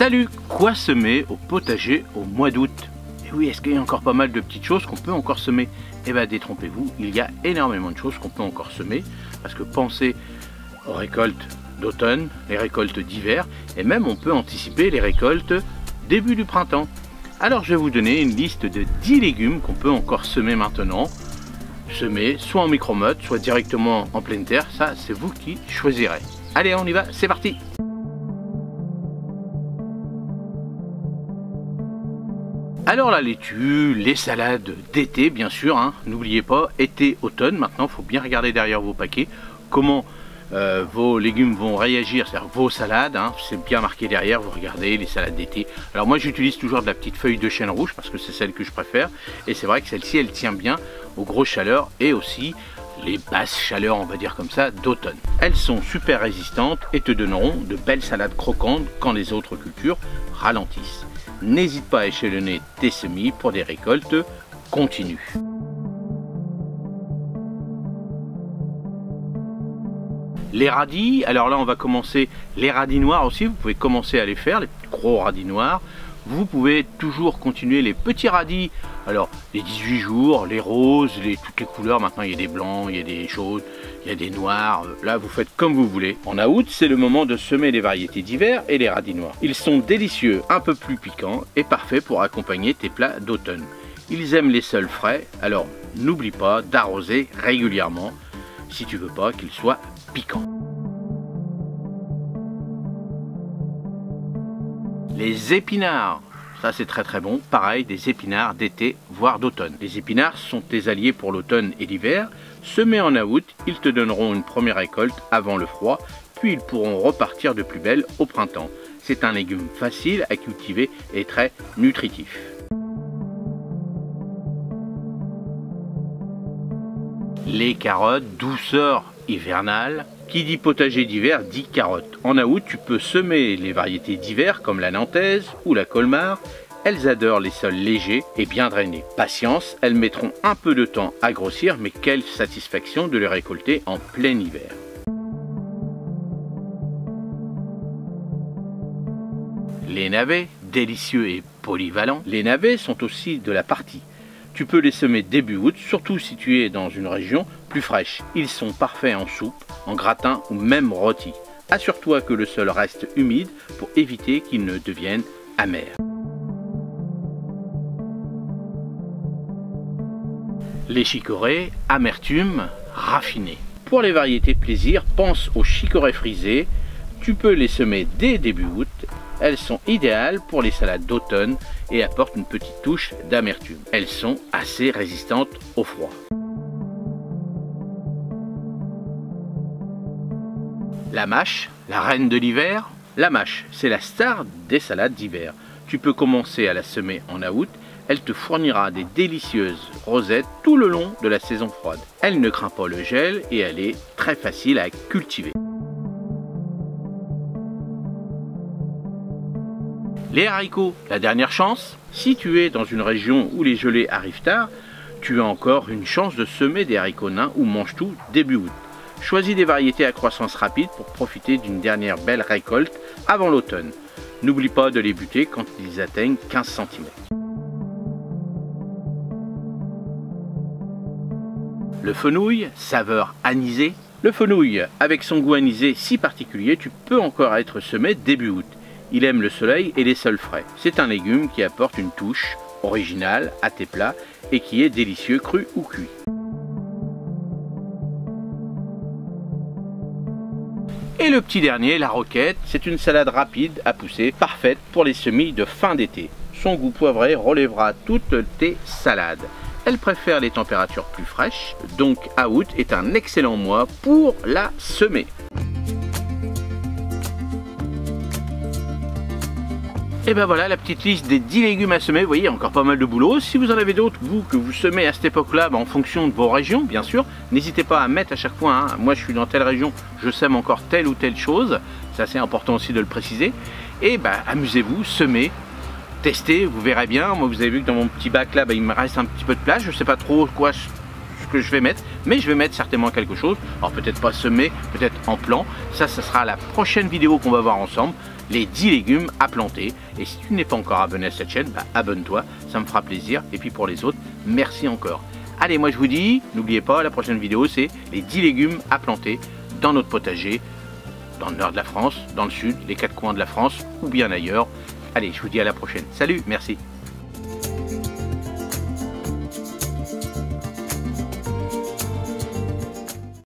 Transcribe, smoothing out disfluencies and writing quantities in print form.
Salut, quoi semer au potager au mois d'août? Et oui, est-ce qu'il y a encore pas mal de petites choses qu'on peut encore semer? Eh bien, détrompez-vous, il y a énormément de choses qu'on peut encore semer, parce que pensez aux récoltes d'automne, les récoltes d'hiver, et même on peut anticiper les récoltes début du printemps. Alors je vais vous donner une liste de 10 légumes qu'on peut encore semer maintenant. Semer soit en micro-mode, soit directement en pleine terre, ça c'est vous qui choisirez. Allez, on y va, c'est parti! Alors la laitue, les salades d'été bien sûr, hein, n'oubliez pas, été, automne, maintenant il faut bien regarder derrière vos paquets comment vos légumes vont réagir, c'est-à-dire vos salades, hein, c'est bien marqué derrière, vous regardez les salades d'été. Alors moi j'utilise toujours de la petite feuille de chêne rouge parce que c'est celle que je préfère et c'est vrai que celle-ci elle tient bien aux grosses chaleurs et aussi les basses chaleurs, on va dire comme ça, d'automne. Elles sont super résistantes et te donneront de belles salades croquantes quand les autres cultures ralentissent. N'hésite pas à échelonner tes semis pour des récoltes continues. Les radis, alors là on va commencer les radis noirs aussi, vous pouvez commencer à les faire, les gros radis noirs. Vous pouvez toujours continuer les petits radis, alors les 18 jours, les roses, toutes les couleurs, maintenant il y a des blancs, il y a des jaunes, il y a des noirs, là vous faites comme vous voulez. En août, c'est le moment de semer les variétés d'hiver et les radis noirs. Ils sont délicieux, un peu plus piquants et parfaits pour accompagner tes plats d'automne. Ils aiment les sols frais, alors n'oublie pas d'arroser régulièrement si tu veux pas qu'ils soient piquants. Les épinards, ça c'est très bon, pareil des épinards d'été voire d'automne. Les épinards sont tes alliés pour l'automne et l'hiver. Semés en août, ils te donneront une première récolte avant le froid, puis ils pourront repartir de plus belle au printemps. C'est un légume facile à cultiver et très nutritif. Les carottes, douceur hivernale. Qui dit potager d'hiver dit carottes. En août, tu peux semer les variétés d'hiver comme la nantaise ou la colmar. Elles adorent les sols légers et bien drainés. Patience, elles mettront un peu de temps à grossir, mais quelle satisfaction de les récolter en plein hiver. Les navets, délicieux et polyvalents. Les navets sont aussi de la partie. Tu peux les semer début août, surtout si tu es dans une région plus fraîche. Ils sont parfaits en soupe, en gratin ou même rôti. Assure-toi que le sol reste humide pour éviter qu'il ne devienne amer. Les chicorées, amertume, raffinée. Pour les variétés plaisir, pense aux chicorées frisées. Tu peux les semer dès début août. Elles sont idéales pour les salades d'automne et apportent une petite touche d'amertume. Elles sont assez résistantes au froid. La mâche, la reine de l'hiver. La mâche, c'est la star des salades d'hiver. Tu peux commencer à la semer en août. Elle te fournira des délicieuses rosettes tout le long de la saison froide. Elle ne craint pas le gel et elle est très facile à cultiver. Les haricots, la dernière chance. Si tu es dans une région où les gelées arrivent tard, tu as encore une chance de semer des haricots nains ou mange-tout début août. Choisis des variétés à croissance rapide pour profiter d'une dernière belle récolte avant l'automne. N'oublie pas de les buter quand ils atteignent 15 cm. Le fenouil, saveur anisée. Le fenouil, avec son goût anisé si particulier, tu peux encore être semé début août. Il aime le soleil et les sols frais. C'est un légume qui apporte une touche originale à tes plats et qui est délicieux cru ou cuit. Et le petit dernier, la roquette, c'est une salade rapide à pousser, parfaite pour les semis de fin d'été. Son goût poivré relèvera toutes tes salades. Elle préfère les températures plus fraîches, donc août est un excellent mois pour la semer. Et ben voilà la petite liste des 10 légumes à semer. Vous voyez, encore pas mal de boulot. Si vous en avez d'autres, vous, que vous semez à cette époque-là, en fonction de vos régions, bien sûr, n'hésitez pas à mettre à chaque fois, hein, moi je suis dans telle région, je sème encore telle ou telle chose. C'est assez important aussi de le préciser. Et amusez-vous, semez, testez, vous verrez bien. Moi, vous avez vu que dans mon petit bac là, il me reste un petit peu de place. Je ne sais pas trop que je vais mettre, mais je vais mettre certainement quelque chose. Alors peut-être pas semé, peut-être en plan. Ça sera la prochaine vidéo qu'on va voir ensemble. Les 10 légumes à planter. Et si tu n'es pas encore abonné à cette chaîne, bah, abonne-toi, ça me fera plaisir. Et puis pour les autres, merci encore. Allez, moi je vous dis, n'oubliez pas, la prochaine vidéo, c'est les 10 légumes à planter dans notre potager, dans le nord de la France, dans le sud, les 4 coins de la France ou bien ailleurs. Allez, je vous dis à la prochaine. Salut, merci.